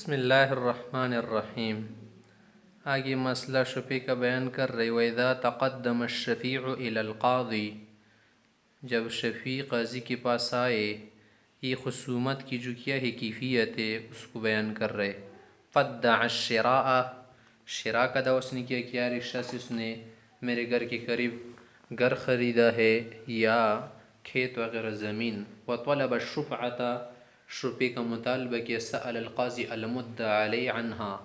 بسم اللہ الرحمن الرحیم۔ آگے مسئلہ شفیع کا بیان کر رہے وَإِذَا تَقَدَّمَ الشَّفِيعُ إِلَى الْقَاضِي، جب شفیع قاضی کے پاس آئے، یہ خصومت کی جو کیا ہے کیفیت ہے اس کو بیان کر رہے۔ قَدَّعَ الشِّرَاءَ، شراء کا دعویٰ اس نے کیا کہ یار اس شخص اس نے میرے گھر کے قریب گھر خریدا ہے یا کھیت وغیرہ زمین۔ وَطَلَبَ الشُّفْعَةَ، شفیع کا مطالبہ کیا۔ سأل القاضی المدعی علیہ عنہا،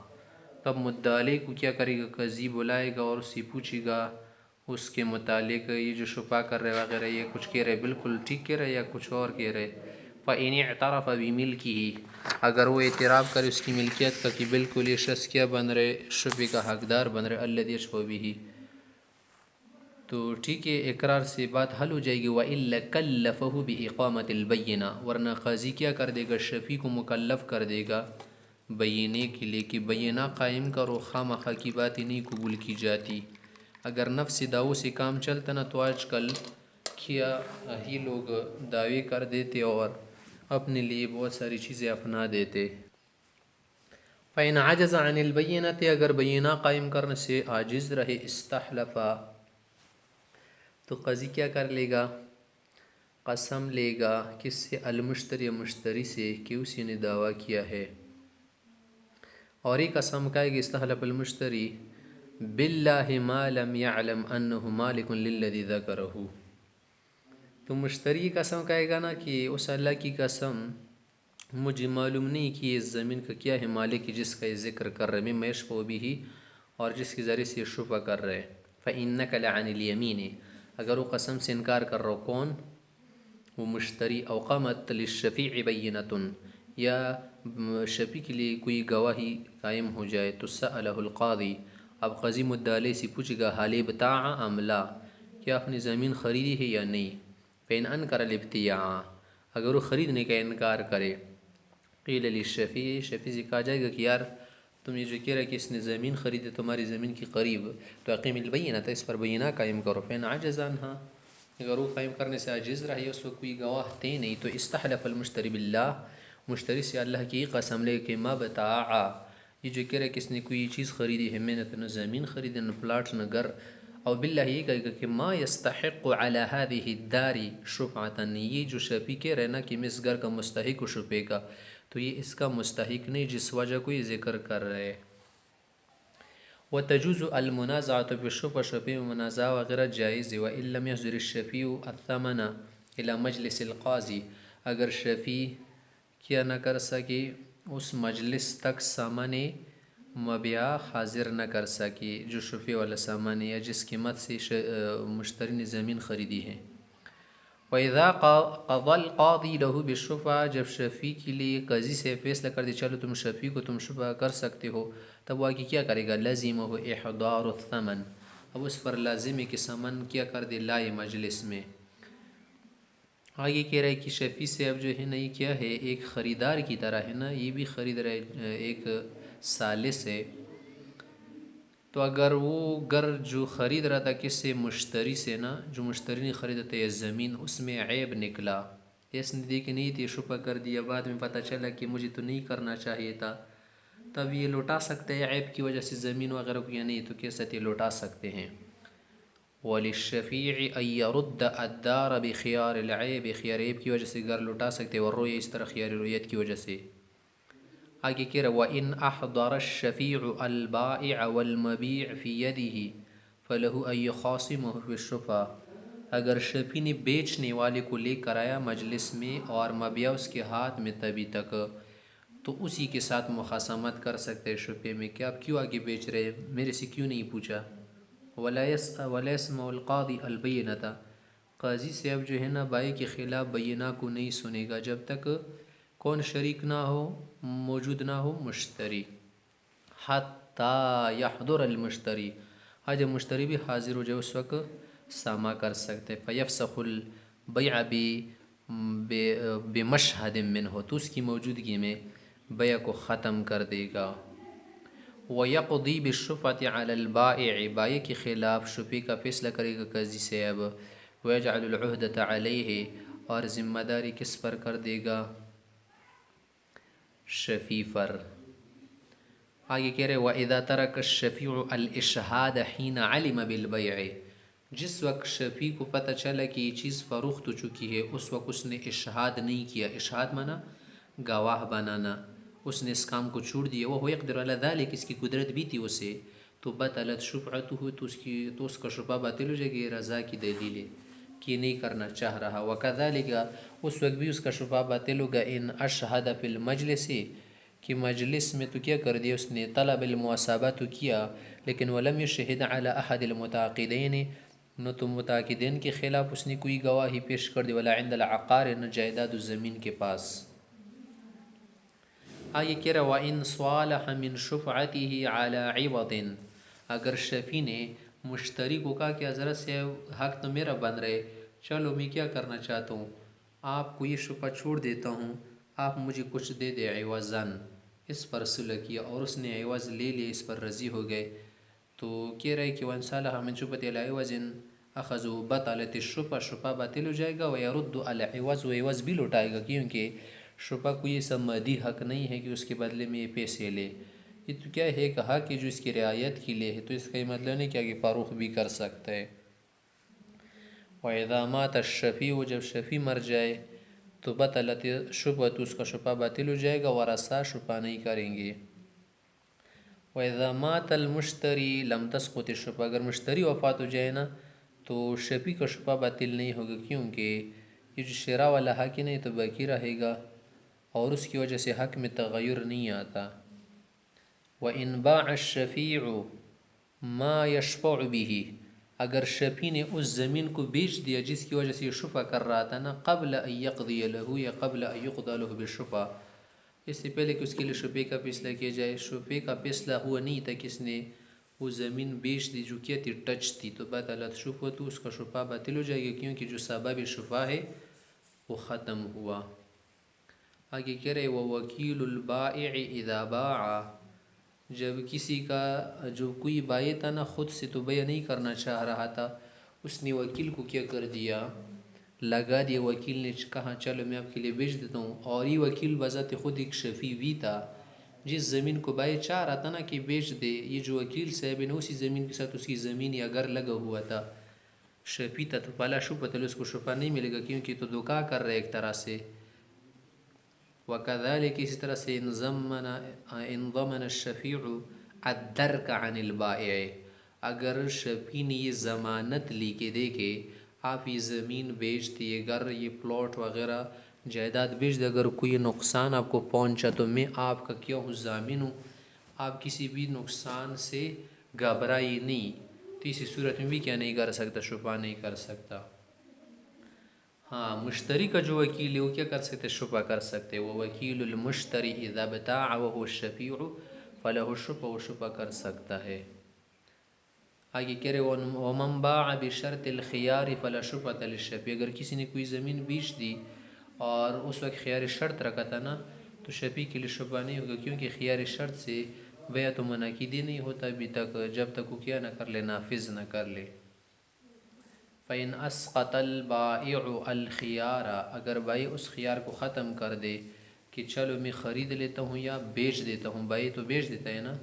تب مدعی علیہ کو کیا کرے گا، قاضی بلائے گا اور اس سے پوچھے گا اس کے متعلق یہ جو شفا کر رہے وغیرہ یہ کچھ کہہ رہے بالکل ٹھیک کہہ رہے یا کچھ اور کہہ رہے۔ فَإِنِ اعْتَرَفَ بِمِلْكِهِ، اگر وہ اعتراف کرے اس کی ملکیت کا کہ بالکل یہ شخص کیا بن رہے، شفیع کا حقدار بن رہے، الذی یشفع بہ، تو ٹھیک ہے اقرار سے بات حل ہو جائے گی۔ وَإِلَّا كَلَّفَهُ بِإِقَامَةِ الْبَيِّنَةِ، ورنہ قاضی کیا کر دے گا، شفیع کو مکلف کر دے گا بینے کے لیے کہ بینہ قائم کرو، خواہ کی باتیں نہیں قبول کی جاتی۔ اگر نفس دعووں سے کام چلتا نا تو آج کل کیا ہی لوگ دعوے کر دیتے اور اپنے لیے بہت ساری چیزیں اپنا دیتے۔ فَإِنْ عَجَزَ عَنِ الْبَيِّنَةِ، اگر بینہ قائم کرنے سے عاجز رہے، استحلفا، تو قاضی کیا کر لے گا، قسم لے گا، کس سے، المشتری، مشتری سے، کہ اسی نے دعویٰ کیا ہے۔ اور ایک قسم کہے گی استحلف المشتری باللہ ما لم يعلم انہ مالک للذی ذکرہ، تو مشتری قسم کہے گا نا کہ اس اللہ کی قسم مجھے معلوم نہیں کہ اس زمین کا کیا ہے مالک جس کا یہ ذکر کر رہے، میں یشفع بہ، اور جس کے ذریعے سے یہ شفع کر رہے۔ فإنک لعن الیمین، اگر وہ قسم سے انکار کر رہا ہو، کون، وہ مشتری، او قامت للشفیع بینۃ، یا شفیع کے لیے کوئی گواہی قائم ہو جائے، تو سألہ القاضی، اب قاضی مدعی علیہ سے پوچھے گا حال ابتاع ام لا، کیا آپ نے زمین خریدی ہے یا نہیں۔ فإن انکر الابتیاع، اگر وہ خریدنے کا انکار کرے، قیل للشفیع، شفیع سے کہا جائے گا کہ یار تم یہ جو کہہ رہے کہ اس نے زمین خریدی تمہاری زمین کے قریب، تو اقیم البینۃ، اس پر بینہ قائم کرو۔ فإن عجز عنہا، اگر وہ قائم کرنے سے عاجز رہے، اس کو کوئی گواہ تھے نہیں، تو استحلف المشتری باللہ، مشتری سے اللہ کی قسم لے کہ ما بتاعا، یہ جو کہہ رہے کہ اس نے کوئی چیز خریدی ہے، میں نے نہ زمین خریدی نہ پلاٹ نہ گھر، اور باللہ یہ کہے گا کہ ما یستحق علی هذه الدار شفعۃ، یہ جو شفیع کہہ رہے نا کہ میں اس گھر کا مستحق ہوں شفیع کا، تو یہ اس کا مستحق نہیں جس وجہ کو یہ ذکر کر رہے۔ وتجوز المنازعۃ بالشفع، شفیع منازعہ وغیرہ جائز ہے۔ وإن لم يحضر الشفیع الثمن إلى مجلس القاضی، اگر شفیع کیا نہ کر سکے اس مجلس تک سامان مبیع حاضر نہ کر سکے، جو شفیع والا سامان یا جس قیمت سے مشتری نے زمین خریدی ہے۔ وَإِذَا قَضَى الْقَاضِي لَهُ بِالشُّفْعَةِ، جب شفیع کے لیے قاضی سے فیصلہ کر دے چلو تم شفیع کو تم شفع کر سکتے ہو، تب وہ آگے کیا کرے گا، لَزِمَهُ إِحْضَارُ الثَّمَنِ، اب اس پر لازم ہے کہ سامان کیا کر دے، لائے مجلس میں۔ آگے کہہ رہے کہ شفیع سے اب جو ہے نا یہ کیا ہے، ایک خریدار کی طرح ہے نا، یہ بھی خرید رہے، ایک ثالث ہے، تو اگر وہ گھر جو خرید رہا تھا کس سے، مشتری سے نا، جو مشتری نے خریدا تھا یہ زمین، اس میں عیب نکلا، اس نے دیکھی نہیں تھی شفع کر دیا، بعد میں پتہ چلا کہ مجھے تو نہیں کرنا چاہیے تھا، تب یہ لوٹا سکتے ہیں عیب کی وجہ سے زمین وغیرہ کو، یا نہیں تو کیسے یہ لوٹا سکتے ہیں۔ وَلِلشَّفِيعِ أَن يَرُدَّ الدَّارَ بِخِيَارِ الْعَيْبِ، خیار عیب کی وجہ سے گھر لوٹا سکتے ہیں، اور رویہ اس طرح خیار رویت کی وجہ سے۔ آگے کہہ رہا وَإِنْ أَحْضَرَ الشَّفِيعُ الْبَائِعَ وَالْمَبِيعَ فِي يَدِهِ فَلَهُ أَن يُخَاصِمَهُ بِالشُّفْعَةِ، اگر شفیع نے بیچنے والے کو لے کر آیا مجلس میں اور مبیع اس کے ہاتھ میں تبھی تک، تو اسی کے ساتھ مخاصمت کر سکتے شفیع میں کہ آپ کیوں آگے بیچ رہے، میرے سے کیوں نہیں پوچھا۔ وَلَا يَسْمَعُ الْقَاضِي الْبَيِّنَةَ، قاضی سے اب جو ہے نا بائع کے خلاف بینہ کو نہیں سنے گا جب تک کون شریک نہ ہو، موجود نہ ہو، مشتری، حتیٰ یحضر المشتری، ہاں جب مشتری بھی حاضر ہو جائے اس وقت سامع کر سکتے۔ فیفسخ البیع بمشہد منہ، تو اس کی موجودگی میں بیع کو ختم کر دے گا۔ وَيَقْضِي بِالشُّفْعَةِ عَلَى الْبَائِعِ، بائع کے خلاف شفیع کا فیصلہ کرے گا قاضی سے اب۔ وَيَجْعَلُ الْعُهْدَةَ عَلَيْهِ، اور ذمہ داری کس پر کر دے گا، شفیع پر۔ آگے کہہ رہے وَإِذَا تَرَكَ الشَّفِيعُ الْإِشْهَادَ حِينَ عَلِمَ بِالْبَيْعِ، جس وقت شفیع کو پتہ چلا کہ یہ چیز فروخت ہو چکی ہے، اس وقت اس نے اشہاد نہیں کیا۔ اشہاد مانا گواہ بنانا، اس نے اس کام کو چھوڑ دیا۔ وہ يقدر على ذلك، اس کی قدرت بھی تھی اسے، تو بطلت شفعته، تو اس کا شفعہ باطل ہو جائے گی، رضا کی دلیل ہے کہ نہیں کرنا چاہ رہا۔ وَكَذَلِكَ، اس وقت بھی اس کا شفعہ باطل ہوگا، ان اشہد فی المجلس، کہ مجلس میں تو کیا کر دیا اس نے، طلب المواسبہ تو کیا، لیکن ولم یشہد علی احد المتعاقدین، نہ تو متعاقدین کے خلاف اس نے کوئی گواہی پیش کر دی، ولا عند العقار، نہ جائیداد زمین کے پاس۔ آگے کہہ رہا وَإِن صَالَحَ مِن شُفْعَتِهِ عَلَى عِوَضٍ، اگر شفیع نے مشتری کو کہا کہ حضرت سے حق تو میرا بن رہے، چلو میں کیا کرنا چاہتا ہوں، آپ کو یہ شفعہ چھوڑ دیتا ہوں، آپ مجھے کچھ دے دے عوضاً، اس پر صلح کیا اور اس نے عوض لے لیا، اس پر راضی ہو گئے، تو کہہ رہے کہ وَإِن صَالَحَ مِن شُفْعَتِهِ عَلَى عِوَضٍ أَخَذُوا بَطَلَتِ الشُّفْعَةُ، شفعہ باطل ہو جائے گا، وَيَرُدُّ الْعِوَض، و عوض بھی لوٹائے گا، کیونکہ شفعہ کوئی ایسا مادی حق نہیں ہے کہ اس کے بدلے میں یہ پیسے لے، یہ تو کیا ہے کہ حق ہے جو اس کی رعایت کے لیے ہے، تو اس کا یہ مطلب نہیں کیا کہ فروخت بھی کر سکتا ہے۔ وَإِذَا مَاتَ الشَّفِيعُ، جب شفیع مر جائے تو بطلت شفعۃ، اس کا شفعہ باطل ہو جائے گا، ورثہ شفعہ نہیں کریں گے۔ وَإِذَا مَاتَ الْمُشْتَرِي لَمْ تَسْقُطِ الشُّفْعَةُ، اگر مشتری وفات ہو جائے نا تو شفیع کا شفعہ باطل نہیں ہوگا، کیونکہ یہ جو شراء والا حق ہی نہیں تو باقی رہے گا، اور اس کی وجہ سے حق میں تغیر نہیں آتا۔ وَإِنْ بَاعَ الشَّفِيعُ مَا يَشْفَعُ بِهِ، اگر شفیع نے اس زمین کو بیچ دیا جس کی وجہ سے یہ شفعہ کر رہا تھا نا، قبل ان یقضی لہ، یا قبل ان یقضی لہ بالشفعہ، اس سے پہلے کہ اس کے لیے شفیع کا فیصلہ کیا جائے، شفیع کا فیصلہ ہوا نہیں تھا کہ اس نے وہ زمین بیچ دی جو کیا تھی، ٹچ تھی، تو بطلت شفعہ، تو اس کا شفعہ باطل ہو جائے گا، کیونکہ جو سبب شفعہ ہے وہ ختم ہوا۔ آگے کہہ رہے وَوَكِيلُ الْبَائِعِ إِذَا بَاعَ، جب کسی کا جو کوئی بائع تھا نا خود سے تو بیع نہیں کرنا چاہ رہا تھا، اس نے وکیل کو کیا کر دیا، لگا دیا، وکیل نے کہا چلو میں آپ کے لیے بیچ دیتا ہوں، اور یہ وکیل بذات خود ایک شفیع بھی تھا، جس زمین کو بائع چاہ رہا تھا نا کہ بیچ دے، یہ جو وکیل صاحب نے اسی زمین کے ساتھ اس کی زمین یا گھر لگا ہوا تھا، شفیع تھا، تو پہلا شفعہ اس کو شفعہ نہیں ملے گا، کیونکہ تو دھوکہ کر رہے ایک طرح سے۔ وَكَذَلِكَ، اسی طرح سے إِنْ ضَمَنَ الشَّفِيعُ الدَّرْكَ عَنِ الْبَائِعِ، اگر شفیع نے یہ ضمانت لی کہ دیکھے آپ یہ زمین بیچ دی، یہ گھر، یہ پلاٹ وغیرہ جائیداد بیچ دے، اگر کوئی نقصان آپ کو پہنچا تو میں آپ کا کیا ہوں، ضامن ہوں، آپ کسی بھی نقصان سے گھبرائی نہیں، تو اسی صورت میں بھی کیا نہیں کر سکتا، شفعہ نہیں کر سکتا۔ ہاں، مشتری کا جو وکیل ہے وہ کیا کر سکتے، شفعہ کر سکتے، وہ وکیل المشتری اذا بتاع وهو الشفیع فله الشفعہ، وہ شفعہ کر سکتا ہے۔ آگے کہہ رہے ومن باع بشرط الخيار فلا شفعة للشفیع، اگر کسی نے کوئی زمین بیچ دی اور اس وقت خیار شرط رکھا تھا نا، تو شفیع کے لیے شفعہ نہیں ہوگا، کیونکہ خیار شرط سے بیع تو منعقد نہیں ہوتا ابھی تک، جب تک وہ کیا نہ کر لے، نافذ نہ کر لے۔ فَإِنْ أَسْقَطَ الْبَائِعُ الْخِيَارَ، اگر بائع اس خیار کو ختم کر دے کہ چلو میں خرید لیتا ہوں یا بیچ دیتا ہوں، بائع تو بیچ دیتا ہے نا،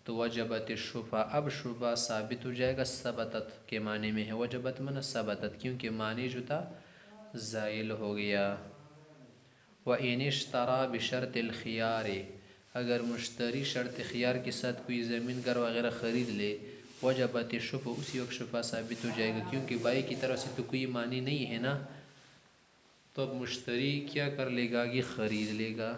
تو وجبت الشفعہ، اب شفعہ ثابت ہو جائے گا، ثبتت کے معنی میں ہے، وجبت من ثبتت، کیونکہ معنی جو تھا زائل ہو گیا۔ وَإِنِ اشْتَرَى بِشَرْطِ الْخِيَارِ، اگر مشتری شرط خیار کے ساتھ کوئی زمین گھر وغیرہ خرید لے، وجبت الشفعہ، اسی وقت شفعہ ثابت ہو جائے گا، کیونکہ بائع کی طرف سے تو کوئی معنی نہیں ہے نا، تو اب مشتری کیا کر لے گا کہ خرید لے گا۔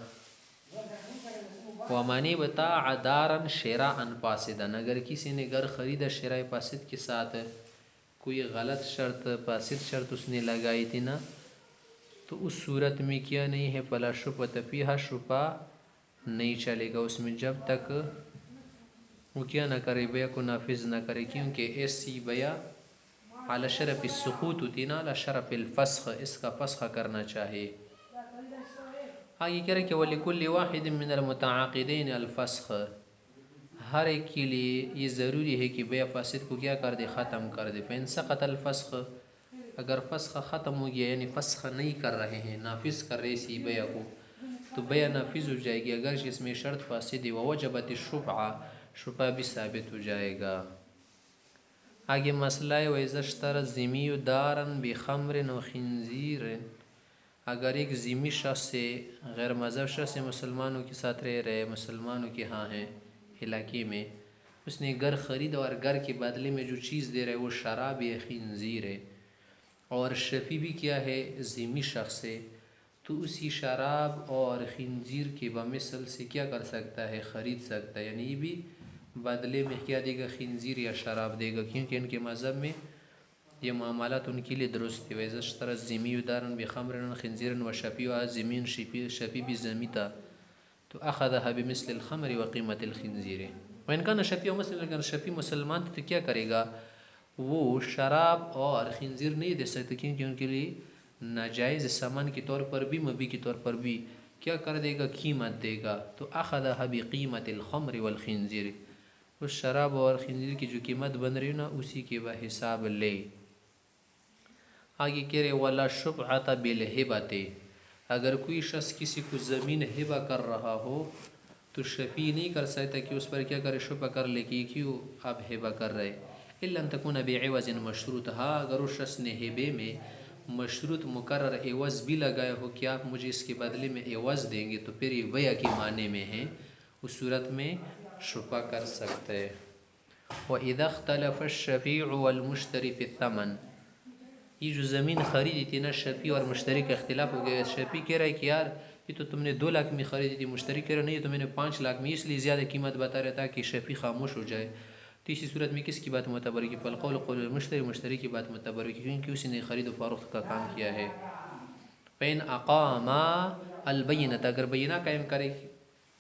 وَمَنِ ابْتَاعَ دَارًا شِرَاءً فَاسِدًا، اگر کسی نے گھر خریدا شراء فاسد کے ساتھ، کوئی غلط شرط، فاسد شرط اس نے لگائی تھی نا، تو اس صورت میں کیا نہیں ہے، فلا شفعۃ فیہا، شفعہ نہیں چلے گا اس میں، جب تک وہ کیا نہ کرے، بیع کو نافذ نہ کرے، کیونکہ ایسی بیع علی شرف السقوط ہوتی نا، علی شرف الفسخ، اس کا فسخ کرنا چاہیے۔ آگے کہہ رہے کہ وَلِكُلِّ وَاحِدٍ مِّنَ الْمُتَعَاقِدَيْنِ الْفَسْخ، ہر ایک کے لیے یہ ضروری ہے کہ بیع فاسد کو کیا کر دے، ختم کر دے۔ فَإِنْ سَقَطَ الْفَسْخ، اگر فسخ ختم ہو گیا، یعنی فسخ نہیں کر رہے ہیں، نافذ کر رہے اسی بیع کو، تو بیع نافذ ہو جائے گی اگر اس میں شرط فاسد و وجبت الشفعہ، شفعہ بھی ثابت ہو جائے گا۔ آگے مسئلہ ہے وَإِذَا اشْتَرَى الذِّمِّيُّ دَارًا بِخَمْرٍ وَخِنْزِيرٍ، اگر ایک ذمی شخص سے، غیر مذہب شخص سے مسلمانوں کے ساتھ رہ رہے، مسلمانوں کے ہاں ہیں علاقے میں، اس نے گھر خرید اور گھر کے بدلے میں جو چیز دے رہے وہ شراب یا خنزیر ہے، اور شفیع بھی کیا ہے ذمی شخص ہے، تو اسی شراب اور خنزیر کے بمثل سے کیا کر سکتا ہے، خرید سکتا ہے، یعنی یہ بھی بدلے میں کیا دے گا، خنزیر یا شراب دے گا، کیونکہ ان کے مذہب میں یہ معاملات ان کے لیے درست ہے۔ وَإِذَا اشْتَرَى الذِّمِّيُّ دَارًا بِخَمْرٍ وَخِنْزِيرٍ وَشَفِيعُهَا ذِمِّيٌّ، شفیع بھی ذمی تھا، تو أخذها بمثل الخمر وقیمت الخنزیر، وإن كان شفیع مسلم، اگر شفیع مسلمان تو کیا کرے گا، وہ شراب اور خنزیر نہیں دے سکتے، کیونکہ ان کے لیے ناجائز سامان کے طور پر بھی، مبی کے طور پر بھی کیا کر دے گا، قیمت دے گا، تو أخذها بقیمت الخمر والخنزیر، اس شراب اور خنزیر کی جو قیمت بن رہی نا اسی کے حساب لے۔ آگے کہہ رہے وَلَا شُفْعَةَ بِالْهِبَةِ، اگر کوئی شخص کسی کو زمین ہبہ کر رہا ہو تو شفیع نہیں کر سکتا کہ اس پر کیا کرے، شفع کر لے کہ کیوں آپ ہبہ کر رہے، إِلَّا أَن تَكُونَ بِعِوَزٍ مَشْرُوطٍ، ہاں اگر اس شخص نے ہبے میں مشروط مقرر عوض بھی لگایا ہو کہ آپ مجھے اس کے بدلے میں عوض دیں گے، تو پھر یہ بیع کے معنی میں ہے، اس صورت میں شفع کر سکتے ہیں۔ وَإِذَا اخْتَلَفَ الشَّفِيعُ وَالْمُشْتَرِي فِي الثَّمَنِ، یہ جو زمین خریدی تھی نا، شفیع اور مشتری کا اختلاف ہو گیا، شفیع کہہ رہا ہے کہ یار یہ تو تم نے 2 لاکھ میں خریدی تھی، مشتری کہہ رہا نہیں تو میں نے 5 لاکھ میں، اس لیے زیادہ قیمت بتا رہا تھا کہ شفیع خاموش ہو جائے، تو اسی صورت میں کس کی بات معتبر ہے، فالقول قول المشتری، مشتری کی بات معتبر ہے، کیونکہ اسی نے خرید و فروخت کا کام کیا ہے۔ فَإِنْ أَقَامَا الْبَيِّنَةَ، اگر بینہ قائم کرے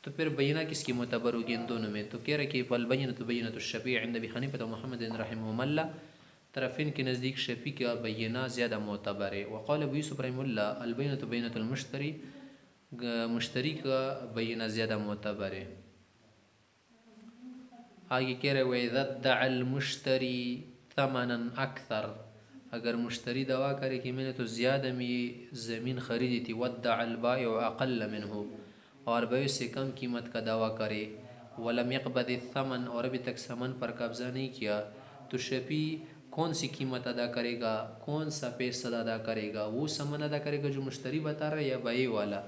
تو پھر بینہ کس کی معتبر ہوگی ان دونوں میں، تو کہہ رہے کہ فالبینۃ بینۃ الشفیع عند ابی حنیفہ ومحمد رحمہم اللہ، طرفین کے نزدیک شفیع کا بینہ زیادہ معتبر ہے۔ وقال ابو یوسف رحمہ اللہ البینۃ بینۃ المشتری، مشتری کا بینہ زیادہ معتبر ہے۔ آگے کہہ رہے وَإِذَا ادَّعَى الْمُشْتَرِي ثَمَنًا أَكْثَرَ، اگر مشتری دعویٰ کرے کہ میں نے تو زیادہ میں یہ زمین خریدی تھی، وَادَّعَى الْبَائِعُ أَقَلَّ مِنْهُ، اور بائع سے کم قیمت کا دعویٰ کرے، وَلَمْ يَقْبَضِ الثَّمَنَ، اور ابھی تک سامان پر قبضہ نہیں کیا، تو شفیع کون سی قیمت ادا کرے گا، کون سا پیسہ ادا کرے گا، وہ سامان ادا کرے گا جو مشتری بتا رہا ہے یا بائع والا،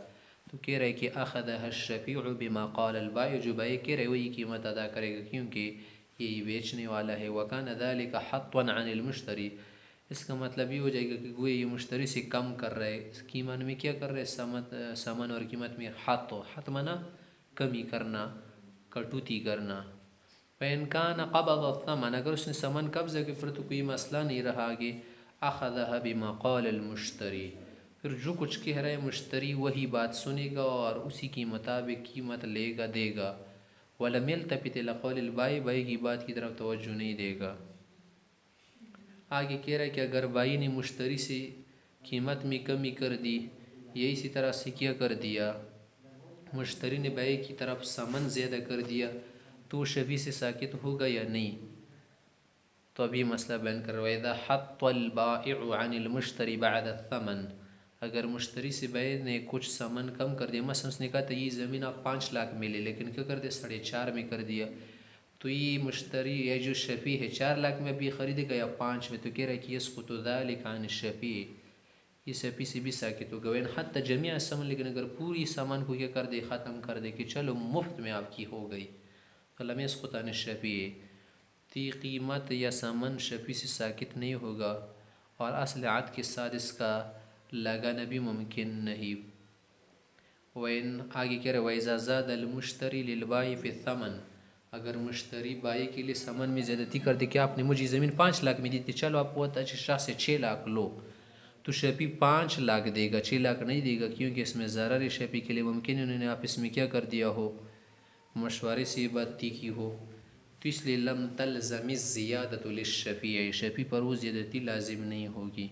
تو کہہ رہے کہ أخذها الشفیع بما قال البائع، جو بائع کہہ رہے وہی قیمت ادا کرے گا کیونکہ یہی بیچنے والا ہے۔ وَكَانَ ذَلِكَ حَطًّا عَنِ الْمُشْتَرِي، اس کا مطلب یہ ہو جائے گا کہ گویا یہ مشتری سے کم کر رہے، قیمت میں کیا کر رہے، سامان اور قیمت میں حط منا کمی کرنا، کٹوتی کرنا۔ فَإِنْ كَانَ قَبَضَ الثَّمَنَ، اگر اس نے سامان قبضہ کے پر تو کوئی مسئلہ نہیں رہا آگے، أَخَذَهَ بِمَا قَالَ الْمُشْتَرِي، پھر جو کچھ کہہ رہے مشتری وہی بات سنے گا اور اسی کے مطابق قیمت لے گا، دے گا۔ وَلَمْ يَلْتَفِتْ إِلَىٰ قَوْلِ الْبَائِعِ، بائع کی بات کی طرف توجہ نہیں دے گا۔ آگے کہہ رہا ہے کہ اگر بائع نے مشتری سے قیمت میں کمی کر دی، یا اسی طرح سے کیا کر دیا، مشتری نے بائع کی طرف سامان زیادہ کر دیا، تو شفیع سے ساکت ہوگا یا نہیں، تو ابھی مسئلہ بیان کر رہا ہے۔ وَإِذَا حَطَّ الْبَائِعُ عَنِ الْمُشْتَرِي بَعْدَ الثَّمَنِ، اگر مشتری سے بائع نے کچھ سامان کم کر دیا، مثلا اس نے کہا تھا یہ زمین آپ 5 لاکھ میں لے، لیکن کیا کر دیا 4.5 میں کر دیا، تو یہ مشتری یا جو شفیع ہے 4 لاکھ میں ابھی خریدے گا یا 5 میں، تو کہہ رہا ہے کہ يسقط ذلك عن الشفیع، یہ شفیع سے بھی ساکت ہوگا۔ وَإِنْ حَتَّى جَمِيعَ الثَّمَنِ، لیکن اگر پوری سامان کو کیا کر دے، ختم کر دے کہ چلو مفت میں آپ کی ہو گئی، فَلَمْ يَسْقُطْ عَنِ الشَّفِيعِ، تی قیمت یا سامان شفیع سے ساکت نہیں ہوگا، اور اصل عقد کے ساتھ اس کا لگانا بھی ممکن نہیں۔ وَإِنْ، آگے کہہ رہے وَإِذَا زَادَ الْمُشْتَرِي لِلْبَائِعِ فِي الثَّمَنِ، اگر مشتری بائع کے لیے سامان میں زیادتی کر دے کہ آپ نے مجھے زمین 5 لاکھ میں دی تھی، چلو آپ بہت اچھے شخص سے 6 لاکھ لو، تو شفیع 5 لاکھ دے گا، 6 لاکھ نہیں دے گا، کیونکہ اس میں ضرر ہے شفیع کے لیے، ممکن ہے انہوں نے آپس میں کیا کر دیا ہو، مشورے سے یہ بات طے کی ہو، تو اس لیے لم تلزم الزیادۃ للشفیع، شفیع پر وہ زیادتی لازم نہیں ہوگی۔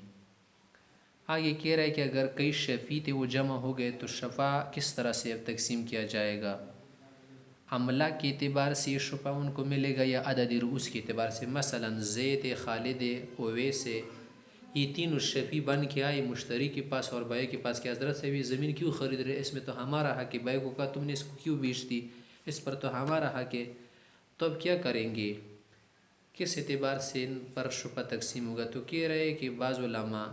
آگے کہہ رہا ہے کہ اگر کئی شفیع تھے وہ جمع ہو گئے تو شفع کس طرح سے اب تقسیم کیا جائے گا، عملہ کے اعتبار سے یہ شفع ان کو ملے گا یا عدد رؤوس کے اعتبار سے، مثلا زید، خالد، اویس، یہ تینوں شفیع بن کے آئے مشتری کے پاس اور بائع کے پاس کہ حضرت سے بھی زمین کیوں خرید رہے، اس میں تو ہمارا حق ہے، بائع کو کہا تم نے اس کو کیوں بیچ دی، اس پر تو ہمارا حق ہے، تو اب کیا کریں گے، کس اعتبار سے ان پر شفع تقسیم ہوگا؟ تو کہہ رہے کہ بعض علماء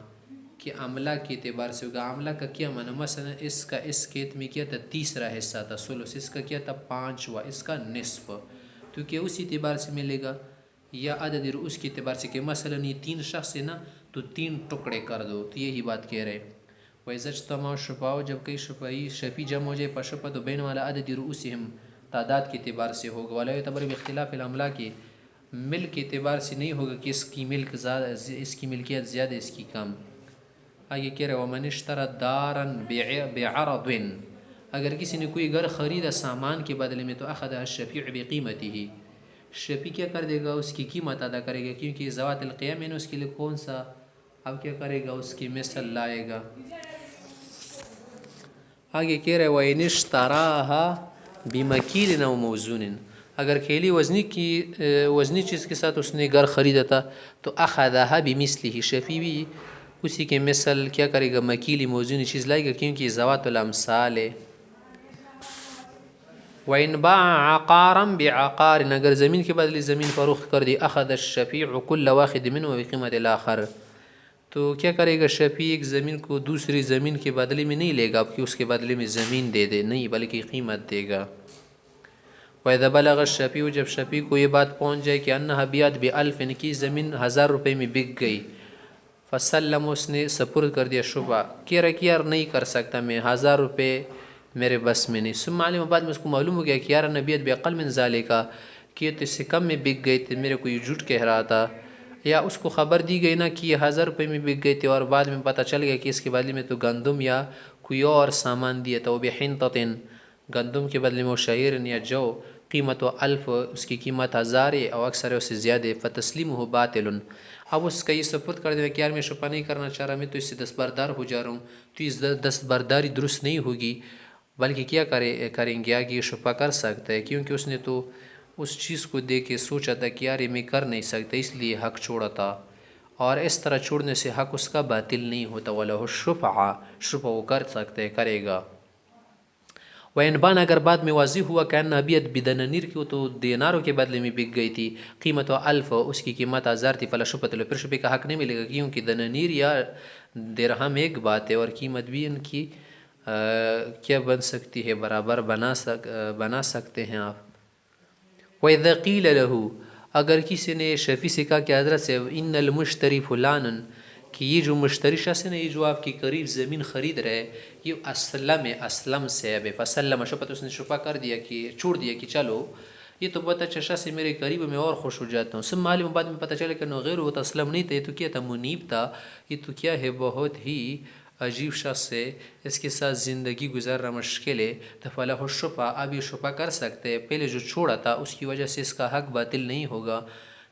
کہ عملہ کے اعتبار سے ہوگا۔ عملہ کا کیا معنی؟ مثلا اس کا اس کھیت میں کیا تھا، تیسرا حصہ تھا ثلث، اس کا کیا تھا پانچواں، اس کا نصف، تو کیا اسی اعتبار سے ملے گا؟ یا عدد رؤوس کے اعتبار سے کہ مثلا یہ 3 شخص ہے نا تو 3 ٹکڑے کر دو، تو یہی بات کہہ رہے۔ وَإِذَا اجْتَمَعَ الشُّفَعَاءُ، جب کئی شفیع جمع ہو جائے پشفع تو بین والا عدد رؤوسہم، تعداد کے اعتبار سے ہوگا، وَلَا يُعْتَبَرُ بِاخْتِلَافِ الْأَمْلَاكِ، ملک کے اعتبار سے نہیں ہوگا کہ اس کی ملک زیادہ، اس کی ملکیت زیادہ، اس کی کم۔ آگے کہہ رہے وَمَنِ اشْتَرَى دَارًا بِعَرَضٍ، اگر کسی نے کوئی گھر خریدا سامان کے بدلے میں تو اخذ الشفیع بقیمتہ، شفیع کیا کر دے گا، اس کی قیمت ادا کرے گا، کیونکہ ذوات القیام ہے اس کے لیے کون سا، اب کیا کرے گا، اس کی مثل لائے گا۔ آگے کہہ رہے وَإِنِ اشْتَرَاهَا بِمَكِيلٍ أَوْ مَوْزُونٍ، اگر کھیلی وزنی چیز کے ساتھ اس نے گھر خریدا تھا تو اخذها بمثله، شفیع بھی اسی کے مثل کیا کرے گا، مکیلی موزونی چیز لائے گا، کیونکہ ذوات الامثال ہے۔ وَإِنْ بَاعَ عَقَارًا بِعَقَارٍ، اگر زمین کے بدلے زمین فروخت کر دی، اخذ الشفیع كل واحد منه بقیمت الآخر، تو کیا کرے گا شفیع ایک زمین کو دوسری زمین کے بدلے میں نہیں لے گا کہ اس کے بدلے میں زمین دے دے، نہیں بلکہ قیمت دے گا۔ وَإِذَا بَلَغَ الشَّفِيعُ، جب شفیع کو یہ بات پہنچ جائے کہ أَنَّهَا بِيَعَتْ بِأَلْفٍ، کی زمین 1000 روپے میں بک گئی، فسلم، اس نے سپرد کر دیا شفع، کہہ رہا کہ یار نہیں کر سکتا میں، 1000 روپے میرے بس میں نہیں، ثم علم، بعد میں اس کو معلوم ہو گیا کہ یار نبیت بأقل من ذالک، کہ یہ تو اس سے کم میں بک گئی تھی، میرے کو یہ جھوٹ کہہ رہا تھا، یا اس کو خبر دی گئی نا کہ یہ 1000 روپے میں بک گئی تھی، اور بعد میں پتہ چل گیا کہ اس کے بدلے میں تو گندم یا کوئی اور سامان دیا تھا، وہ بحنطۃ، گندم کے بدلے میں وہ شعیر یا جو، قیمت و الف، اس کی قیمت 1000 ہے اور اکثر ہے اس سے زیادہ، فتسلیمہ باطل، اب اس کا یہ سپرد کر دیا کہ یار میں شفع نہیں کرنا چاہ رہا، میں تو اس سے دستبردار ہو جا رہا ہوں، تو اس دستبرداری درست نہیں ہوگی، بلکہ کیا کریں گے، آگے یہ شفع کر سکتا ہے، کیونکہ اس نے تو اس چیز کو دیکھ کے سوچا تھا کہ یار یہ میں کر نہیں سکتا، اس لیے حق چھوڑا تھا، اور اس طرح چھوڑنے سے حق اس کا باطل نہیں ہوتا، وَلَهُ الشُّفْعَةُ، شفع وہ کر سکتے، کرے گا۔ وَإِنْ بَانَ، اگر بعد میں واضح ہوا کہ أَنَّهَا بِيَعَتْ بِدَنَانِيرٍ، کی تو دیناروں کے بدلے میں بک گئی تھی، قیمت و الف، اس کی قیمت 1000 تھی، فلا شفعۃ له، پھر شفع کا حق نہیں ملے گا، کیونکہ دنانیر یا درہم ایک بات ہے اور قیمت بھی ان کی کیا بن سکتی ہے، برابر بنا سکتے ہیں آپ۔ وَإِذَا قِيلَ لَهُ، اگر کسی نے شفیع سے کہا کہ حضرت سے إِنَّ الْمُشْتَرِي فُلَانٌ، کہ یہ جو مشتری شخص ہے نا، یہ جو آپ کی قریب زمین خرید رہے، یہ اسلم سے ہے، فسلم شفعۃ، اس نے شفع کر دیا کہ چھوڑ دیا کہ چلو یہ تو بہت اچھا شخص ہے، میرے قریب میں اور خوش ہو جاتا ہوں، ثم علم، بعد میں پتہ چلا کہ غیر وہ تو اسلم نہیں تھا، یہ تو کیا تھا، منیب تھا، یہ تو کیا ہے، بہت ہی عجیب شخص ہے، اس کے ساتھ زندگی گزارنا مشکل ہے، تو فلاح الشفع، اب یہ شفع کر سکتے، پہلے جو چھوڑا تھا اس کی وجہ سے اس کا حق باطل نہیں ہوگا،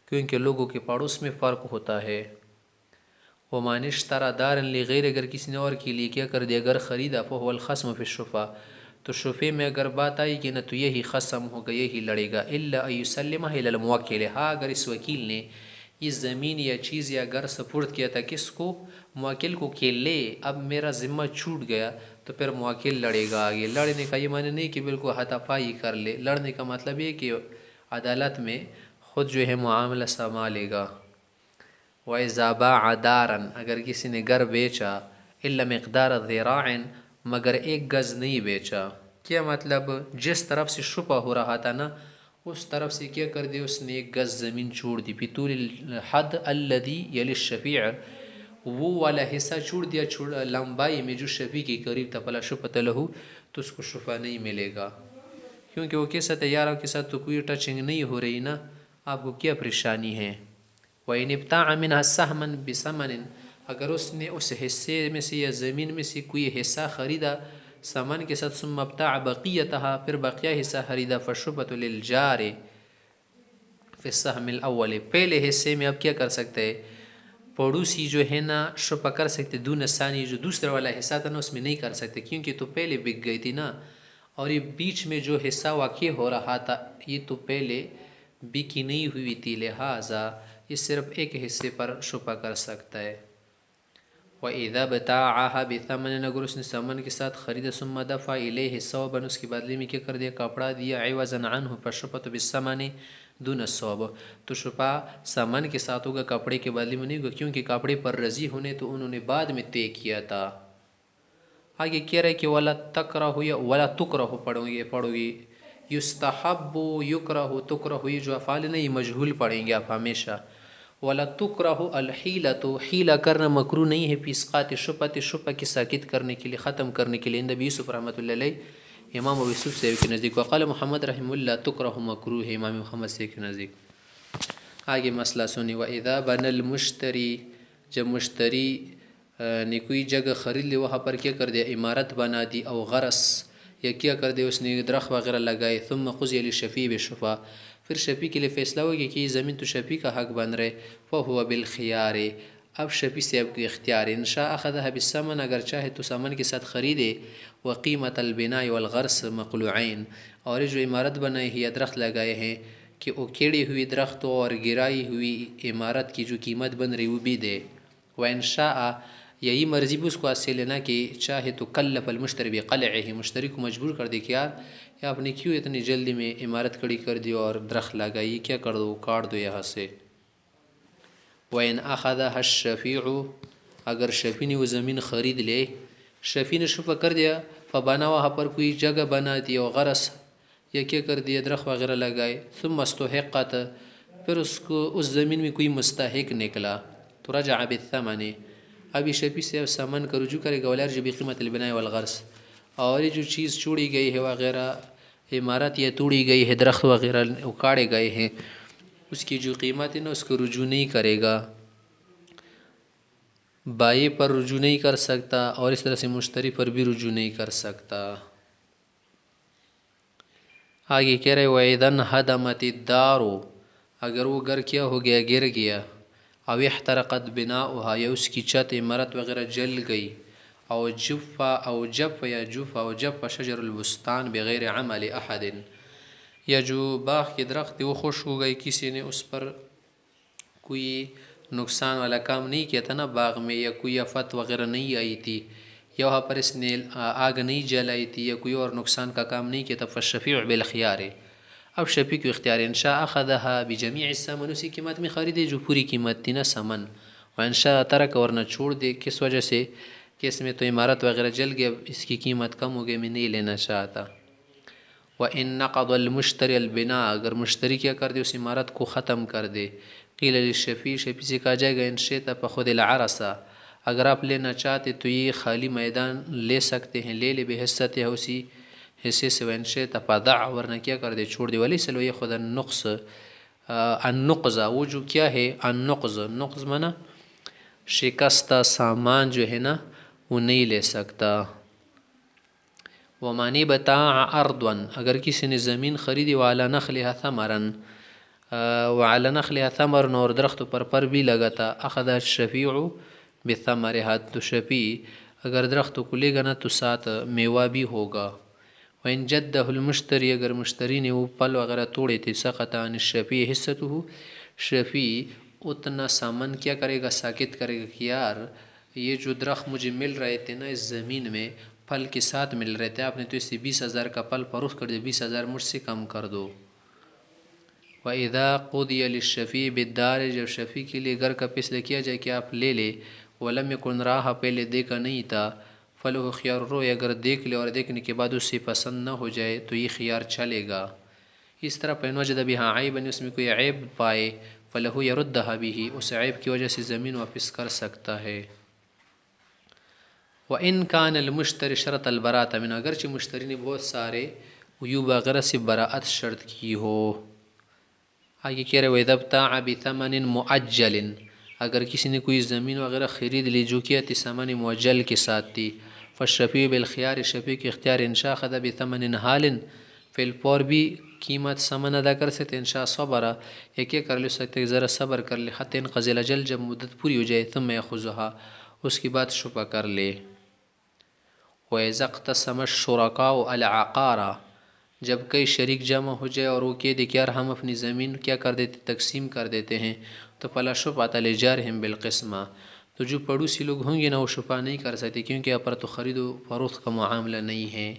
کیونکہ لوگوں کے پڑوس میں فرق ہوتا ہے۔ وَمَنِ اشْتَرَى دَارًا لِغَيْرِ، اگر کسی نے اور کے لیے کیا کر دیا، اگر خریدا، فَهُوَ الْخَصْمُ فِي الشُّفْعَةِ، تو شفع میں اگر بات آئی کہ نہ تو یہی خصم ہوگا، یہی لڑے گا، إِلَّا أَن يُسَلِّمَهَا إِلَى الْمُوَكِّلِ، ہاں اگر اس وکیل نے یہ زمین یا چیز یا گھر سپرد کیا تھا کس کو، موکل کو، کہ لے اب میرا ذمہ چھوٹ گیا، تو پھر موکل لڑے گا آگے۔ لڑنے کا یہ معنی نہیں کہ بالکل ہاتھاپائی کر لے، لڑنے کا مطلب یہ کہ عدالت میں خود جو ہے معاملہ سنبھالے گا۔ وَإِذَا بَاعَ دَارًا، اگر کسی نے گھر بیچا، إِلَّا مِقْدَارَ ذِرَاعٍ، مگر 1 گز نہیں بیچا، کیا مطلب، جس طرف سے شفع ہو رہا تھا نا اس طرف سے کیا کر دیا، اس نے 1 گز زمین چھوڑ دی، بِطُولِ الْحَدِّ الَّذِي يَلِي الشَّفِيعَ، وہ والا حصہ چھوڑ دیا لمبائی میں جو شفیع کے قریب تھا، فلا شفعۃ له، تو اس کو شفع نہیں ملے گا، کیونکہ وہ کیسا تھا، یار آپ کے ساتھ تو کوئی ٹچنگ نہیں ہو رہی نا، آپ کو کیا پریشانی ہے۔ وَإِنِ ابْتَاعَ مِنْهَا سَهْمًا بِثَمَنٍ، اگر اس نے اس حصے میں سے یا زمین میں سے کوئی حصہ خریدا ثمن کے ساتھ، ثم ابتاع بقیتها، پھر بقیہ حصہ خریدا، فالشفعۃ للجار فی السهم الاول، پہلے حصے میں اب کیا کر سکتے ہیں، پڑوسی جو ہے نا شفع کر سکتے، دون الثانی، جو دوسرا والا حصہ تھا نا اس میں نہیں کر سکتے، کیونکہ تو پہلے بک گئی تھی نا، اور یہ بیچ میں جو حصہ واقع ہو رہا تھا یہ تو پہلے بکی نہیں ہوئی تھی، لہٰذا یہ صرف ایک حصے پر شفع کر سکتا ہے۔ وَإِذَا بْتَاعَهَا بِثَمَنٍ، اگر اس نے ثمن کے ساتھ خرید، ثم دفع الیہ ثوبا، اس کے بدلے میں کیا کر دیا، کپڑا دیا، عوضا عنہ فالشفعۃ بالثمن دون الثوب، تو شفا ثمن کے ساتھ ہوگا، کپڑے کے بدلے میں نہیں ہوگا، کیونکہ کپڑے پر رضی ہونے تو انہوں نے بعد میں طے کیا تھا۔ آگے کہہ رہے کہ ولا تکرہ یا ولا تکرہ پڑھو گے یستحب یکرہ تکرہ، یہ جو افعال نہیں مجہول پڑھیں گے آپ ہمیشہ۔ ولا تکرہ الحیلۃ، حیلہ کرنا مکروہ نہیں ہے، فی اسقاط الشبہۃ، شبہ کی ساکت کرنے کے لیے، ختم کرنے کے لیے، نبی یوسف رحمۃ اللہ علیہ امام ابو یوسف سے کے نزدیک، وقال محمد رحمہ اللہ تکرہ مکروہ ہے، امام محمد سے کے نزدیک۔ آگے مسئلہ سنی، وَإِذَا بَنَى الْمُشْتَرِي، جب مشتری نے کوئی جگہ خرید لی، وہاں پر کیا کر دیا، عمارت بنا دی، او غرس، یا کیا کر دیا اس نے درخت وغیرہ لگائے، ثم قضی للشفیع بالشفع، پھر شفیع کے لیے فیصلہ ہوگی کہ یہ زمین تو شفیع کا حق بن رہے، فَهُوَ بِالْخِيَارِ، اب شفیع سے اب کی اختیار، ان شاء اخذها بالثمن، اگر چاہے تو ثمن کے ساتھ خریدے، وقیمت البناء والغرس مقلوعین، اور جو عمارت بنائی ہے یا درخت لگائے ہیں کہ اکیڑی ہوئی درختوں اور گرائی ہوئی عمارت کی جو قیمت بن رہی وہ بھی دے، وَإِن شاء، یہی مرضی بھی اس کو سے لینا کہ چاہے تو کلف المشتری بقلعہ، مشتری کو مجبور کر دے کہ یار آپ نے کیوں اتنی جلدی میں عمارت کھڑی کر دی اور درخت لگائی، کیا کر دو، کاٹ دو یہاں سے۔ وَإِنْ أَخَذَهَا الشَّفِيعُ، اگر شفیع نے وہ زمین خرید لے، شفیع نے شفع کر دیا، فبنا، وہاں پر کوئی جگہ بنا دی، اور غرس، یا کیا کر دیا درخت وغیرہ لگائے، ثم استحقت، پھر اس کو اس زمین میں کوئی مستحق نکلا، تو رجع بالثمن، ابھی شفیع سے ثمن کا رجوع کرے گا، وَلَا يَرْجِعُ بِقِيمَةِ الْبِنَاءِ وَالْغَرْسِ، اور یہ جو چیز چھوڑی گئی ہے وغیرہ، عمارت یا توڑی گئی ہے، درخت وغیرہ اکاڑے گئے ہیں، اس کی جو قیمت ہے نا اس کو رجوع نہیں کرے گا، بائع پر رجوع نہیں کر سکتا، اور اس طرح سے مشتری پر بھی رجوع نہیں کر سکتا۔ آگے کہہ رہے وَإِذَا انْهَدَمَتِ الدَّارُ، اگر وہ گھر کیا ہو گیا، گر گیا، او احترقت بناؤها، یا اس کی چھت عمارت وغیرہ جل گئی، او جف شجر البستان بغیر عمل احد، یا جو باغ کے درخت وہ خوش ہو گئی، کسی نے اس پر کوئی نقصان والا کام نہیں کیا تھا نا باغ میں، یا کوئی آفت وغیرہ نہیں آئی تھی، یا وہاں پر اس نے آگ نہیں جلائی تھی، یا کوئی اور نقصان کا کام نہیں کیا تھا، فالشفیع بالخیار، اب شفیع کو اختیار، ان شاء اخذها بجمیع الثمن، اسی قیمت میں خریدے جو پوری قیمت تھی نا ثمن، وان شاء ترک، ورنہ چھوڑ دے، کس وجہ سے کہ اس میں تو عمارت وغیرہ جل گیا، اس کی قیمت کم ہو گئی، میں نہیں لینا چاہتا۔ وَإِن نَقَضَ الْمُشْتَرِ الْبِنَاءَ، اگر مشتری کیا کر دے اس عمارت کو ختم کر دے، قیل للشفیع، شفیع سے کہا جائے گا، ان شئت فخذ العرص، اگر آپ لینا چاہتے تو یہ خالی میدان لے سکتے ہیں، لے لے بحصتہ، اسی حصے سے، وَإِن شئت فَدَعْ، ورنہ کیا کر دے، چھوڑ دے، وَلَيْسَ لِيَأْخُذَ النُّقْضَ، وہ جو کیا ہے النُّقْض، نقض مانا شکستہ سامان جو ہے نا وہ نہیں لے سکتا۔ وَمَنِ ابْتَاعَ أَرْضًا، اگر کسی نے زمین خریدی، وَعَلَى نَخْلِهَا ثَمَرًا، وَعَلَى نَخْلِهَا ثَمَرٌ، اور درخت پر بھی لگا تھا، أَخَذَ الشَّفِيعُ بِثَمَرِهَا، تو شفیع اگر درخت کو لے گا نا تو ساتھ میوہ بھی ہوگا۔ وَإِن جَدَّهُ الْمُشْتَرِي، اگر مشتری نے وہ پل وغیرہ توڑے تھے، سَقَطَ عَنِ الشَّفِيعِ حِصَّتُهُ، شفیع اتنا سامان کیا کرے گا، ساکت کرے گا کہ یار یہ جو درخت مجھے مل رہے تھے نا اس زمین میں، پھل کے ساتھ مل رہے تھے، آپ نے تو اس سے 20,000 کا پل فروخت کر دیا، 20,000 مجھ سے کم کر دو۔ وَإِذَا قُضِيَ لِلشَّفِيعِ بِالدَّارِ، جب شفیع کے لیے گھر کا فیصلہ کیا جائے کہ آپ لے لے، وَلَمْ يَكُنْ رَاهَا، پہلے دیکھا نہیں تھا، فَلَهُ خِيَارُ الرُّؤْيَا، اگر دیکھ لے اور دیکھنے کے بعد اس سے پسند نہ ہو جائے تو یہ خیار چلے گا۔ اس طرح فَإِنْ وَجَدَ بِهَا عَيْبًا، اس میں کوئی عیب پائے، فَلَهُ يَرُدَّهَا بِهِ، اس عیب کی وجہ سے زمین واپس کر سکتا ہے۔ وَإِنْ كَانَ الْمُشْتَرِ شَرَطَ الْبَرَاءَةَ مِنْهُ، اگرچہ مشتری نے بہت سارے عیوب وغیرہ سے براءت شرط کی ہو۔ آگے کہہ رہے وَإِذَا ابْتَاعَ بِثَمَنٍ مُؤَجَّلٍ، اگر کسی نے کوئی زمین وغیرہ خرید لی جو کیا تھی ثمن معجل کے ساتھ تھی، فالشفیع بالخیار، شفیع کے اختیار، ان شاء اخذ بثمن حال، فی الفور بھی قیمت ثمن ادا کر سکتے، ان شاء صبر، یا کیا کر لے سکتے ذرا صبر کر لے، حتی انقضی الاجل، جب مدت پوری ہو جائے، ثم یاخذها، اس کے بعد شفع کر لے۔ وَإِذَا اقْتَسَمَ الشُّرَكَاءُ الْعَقَارَ، جب کئی شریک جمع ہو جائے اور وہ کہہ دے کہ یار ہم اپنی زمین کیا کر دیتے، تقسیم کر دیتے ہیں، تو فَلَا شُفْعَةَ لِجَارِهِمْ بِالْقِسْمَةِ، تو جو پڑوسی لوگ ہوں گے نا وہ شفا نہیں کر سکتے، کیونکہ یہاں پر تو خرید و فروخت کا معاملہ نہیں ہے۔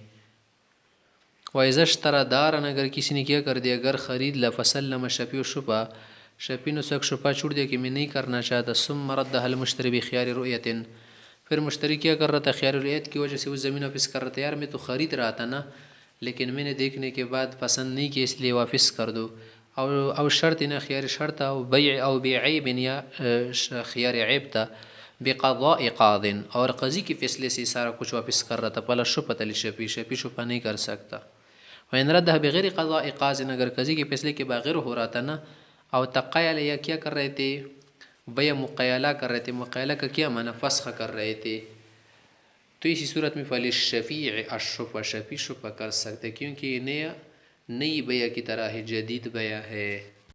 وَإِذَا اشْتَرَى دَارًا، اگر کسی نے کیا کر دیا گھر خرید لا، فَسَلَّمَ الشَّفِيعُ شفا، شفیع نے اسے شفا چھوڑ دیا کہ میں نہیں کرنا چاہتا، ثُمَّ رَدَّهَا الْمُشْتَرِي بِخِيَارِ رُؤْيَةٍ، پھر مشتری کیا کر رہا تھا خیار رعیت کی وجہ سے وہ زمین واپس کر رہا تھا، یار میں تو خرید رہا تھا نا، لیکن میں نے دیکھنے کے بعد پسند نہیں کہ اس لیے واپس کر دو، او شرط نہ خیار شرط او بیع او بعیب، یا خیار عیب تھا، بقضاء قاض، اور قاضی کے فیصلے سے سارا کچھ واپس کر رہا تھا، فلا شفعۃ للشفیع، شفیع شفا نہیں کر سکتا۔ وإن ردها بغیر قضاء قاض، اگر قاضی کے فیصلے کے بغیر ہو رہا تھا نا، او تقایل، یا کیا کر رہے تھے، بیع مقایلہ کر رہے تھے، مقایلہ کا کیا معنی، فسخ کر رہے تھے، تو اسی صورت میں فللشفیع الشفع، شفیع شفا کر سکتے، کیونکہ یہ نئی بیع کی طرح ہے، جدید بیع ہے۔